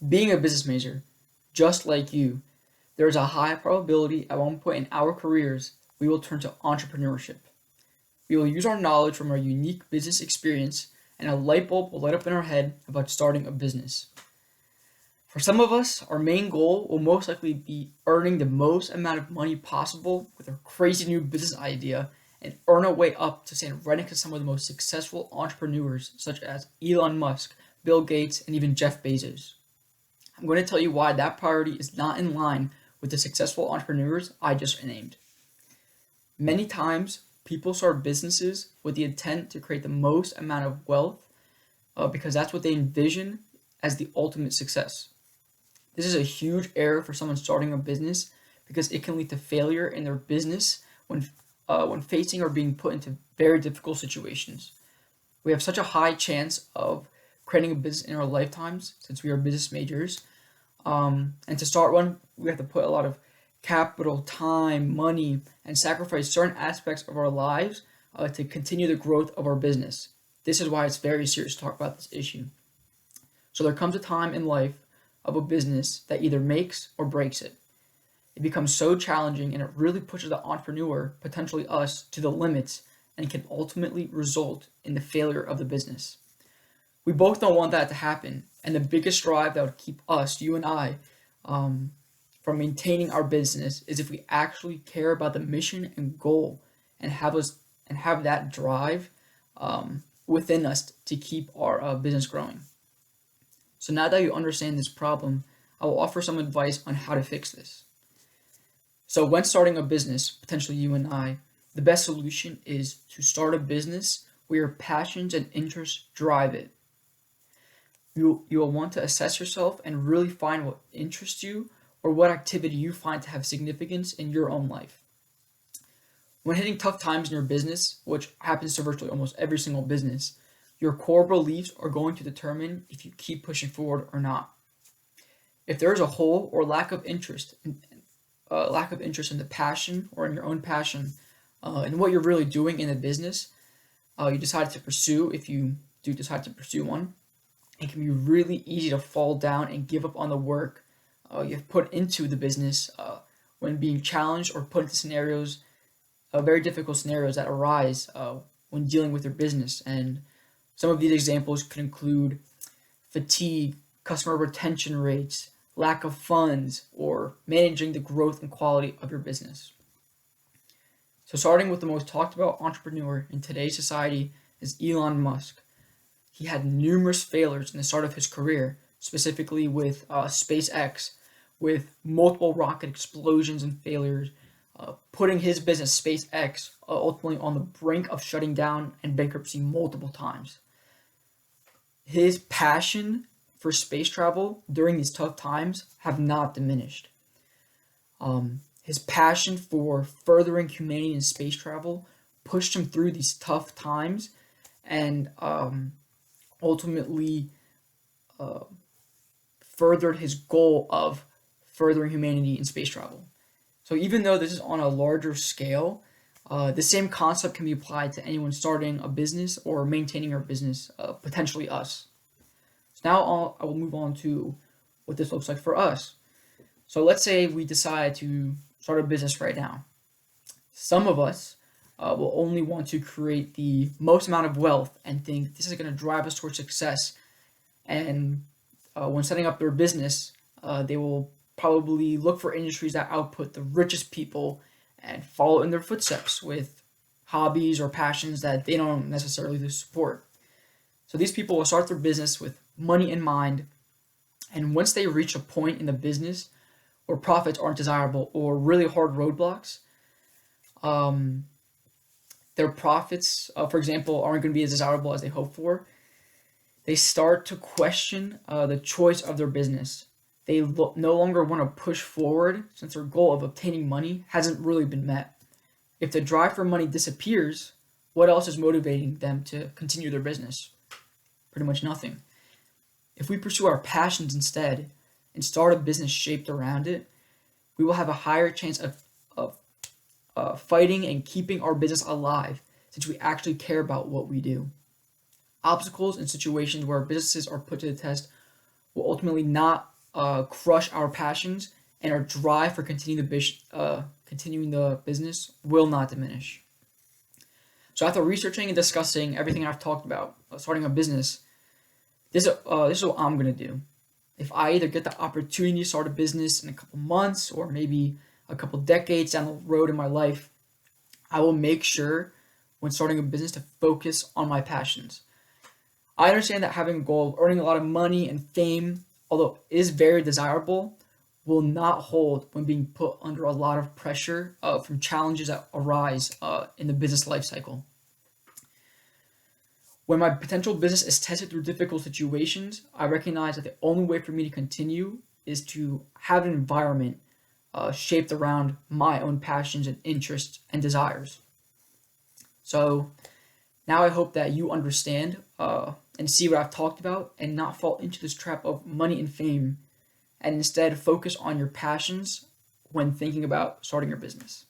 Being a business major, just like you, there is a high probability at one point in our careers we will turn to entrepreneurship. We will use our knowledge from our unique business experience, and a light bulb will light up in our head about starting a business. For some of us, our main goal will most likely be earning the most amount of money possible with a crazy new business idea and earn our way up to stand right next to some of the most successful entrepreneurs, such as Elon Musk, Bill Gates, and even Jeff Bezos. I'm going to tell you why that priority is not in line with the successful entrepreneurs I just named. Many times, people start businesses with the intent to create the most amount of wealth because that's what they envision as the ultimate success. This is a huge error for someone starting a business because it can lead to failure in their business when facing or being put into very difficult situations. We have such a high chance of creating a business in our lifetimes since we are business majors. And to start one, we have to put a lot of capital, time, money, and sacrifice certain aspects of our lives to continue the growth of our business. This is why it's very serious to talk about this issue. So there comes a time in life of a business that either makes or breaks it. It becomes so challenging and it really pushes the entrepreneur, potentially us, to the limits and can ultimately result in the failure of the business. We both don't want that to happen, and the biggest drive that would keep us, you and I, from maintaining our business is if we actually care about the mission and goal and have that drive within us to keep our business growing. So now that you understand this problem, I will offer some advice on how to fix this. So when starting a business, potentially you and I, the best solution is to start a business where your passions and interests drive it. You will want to assess yourself and really find what interests you or what activity you find to have significance in your own life. When hitting tough times in your business, which happens to virtually almost every single business, your core beliefs are going to determine if you keep pushing forward or not. If there is a hole or lack of interest in the passion or in your own passion in what you're really doing in the business, you decide to pursue, if you do decide to pursue one, it can be really easy to fall down and give up on the work you've put into the business when being challenged or put into scenarios, very difficult scenarios that arise when dealing with your business. And some of these examples could include fatigue, customer retention rates, lack of funds, or managing the growth and quality of your business. So starting with the most talked about entrepreneur in today's society is Elon Musk. He had numerous failures in the start of his career, specifically with SpaceX, with multiple rocket explosions and failures, putting his business, SpaceX, ultimately on the brink of shutting down and bankruptcy multiple times. His passion for space travel during these tough times have not diminished. His passion for furthering humanity in space travel pushed him through these tough times and ultimately furthered his goal of furthering humanity in space travel. So even though this is on a larger scale, the same concept can be applied to anyone starting a business or maintaining our business, potentially us. So now I will move on to what this looks like for us. So let's say we decide to start a business right now. Some of us will only want to create the most amount of wealth and think this is going to drive us towards success. And when setting up their business, they will probably look for industries that output the richest people and follow in their footsteps with hobbies or passions that they don't necessarily support. So these people will start their business with money in mind, and once they reach a point in the business where profits aren't desirable or really hard roadblocks, their profits, for example, aren't going to be as desirable as they hope for, they start to question the choice of their business. They no longer want to push forward since their goal of obtaining money hasn't really been met. If the drive for money disappears, what else is motivating them to continue their business? Pretty much nothing. If we pursue our passions instead and start a business shaped around it, we will have a higher chance of fighting and keeping our business alive since we actually care about what we do. Obstacles and situations where businesses are put to the test will ultimately not crush our passions, and our drive for continuing the business will not diminish. So after researching and discussing everything I've talked about, starting a business, this is what I'm gonna do. If I either get the opportunity to start a business in a couple months or maybe a couple decades down the road in my life, I will make sure when starting a business to focus on my passions. I understand that having a goal of earning a lot of money and fame, although it is very desirable, will not hold when being put under a lot of pressure from challenges that arise in the business life cycle. When my potential business is tested through difficult situations, I recognize that the only way for me to continue is to have an environment shaped around my own passions and interests and desires. So now I hope that you understand and see what I've talked about and not fall into this trap of money and fame and instead focus on your passions when thinking about starting your business.